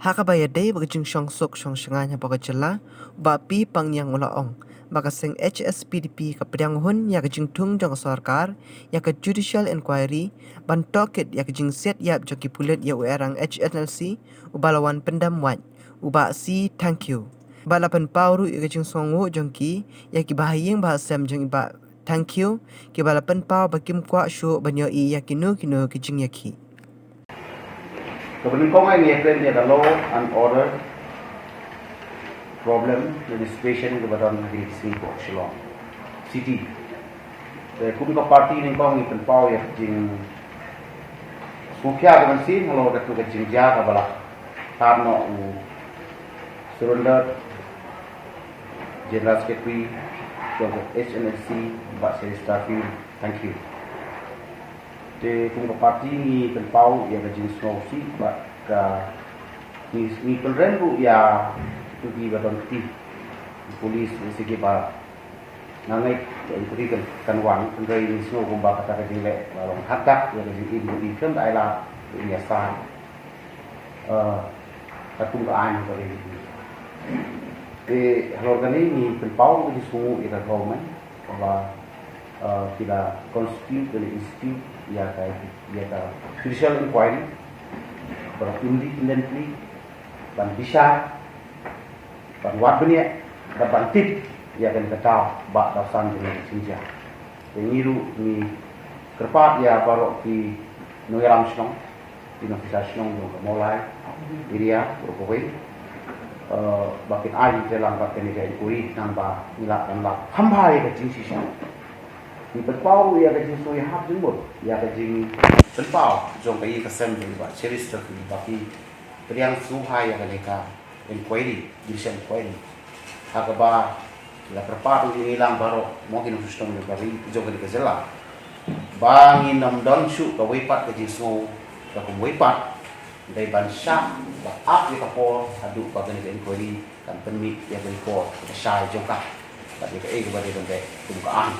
Hakabaya day bagajing syongsok syongsyanganya bagajala bapi pangyang ulaong bakaseng HSPDP kapedanghun ya kajing tung jong sarkar ya ke judicial inquiry bantoket ya kajing set yap joki pulet ya uerang HNLC ubalawan pendam wat uba si thank you balapan pauru ya kajing songu jongki ya ki bahayeng bahasam jong iba thank you ki balapan pau bakim kwa syu banyo I ya kinu kajing yaki. Kemudian kau ini ada law and order problem the situation kepada negeri Singapore, Shillong City. Kami ke parti ni kau ni penpau ya jing sukia dengan sin kalau ada tu kecing jaga bala tarno surrender General Secretary Dr. HNLC Mbak Seri Stafi, thank you. Te kung parti ni penpau ya kajing snow si ba ka ni penrenbu ya tu di badon ti polis ni sige ba nangai ya kan wan penrai ni snow kung ba kata kajing le balong hadak ya kajing ibu di kan ai la ya sa katung aan ko rin halor kani ni penpau di sungu ita government ba kita constitute dari institute ya judicial inquiry independently ban bisa ban wat benia dan ban tip ya kan kata ba dasan dengan sinja niru ni kerpat ya baru di noyaram snong di novisa snong yang mulai iria berkoi bakin ali dalam bakin ini kuri nambah nilai dan lah hambai ke jinsi ni penpau ya kajing soi hap jembut ya kajing penpau jong kai kasem jeng ba series tu baki priang suhai ya kaneka inquiry judicial inquiry hakaba la perpatu ni lang baro mungkin sistem ni bari jong kai kazela bangin nam don su ka weipat kajing so ka kum weipat dai ban sha ba ap ni kapor adu ka kaneka inquiry kan penmit ya bari ko ka sai jong ka tapi ka e ka bari don dai kum ka an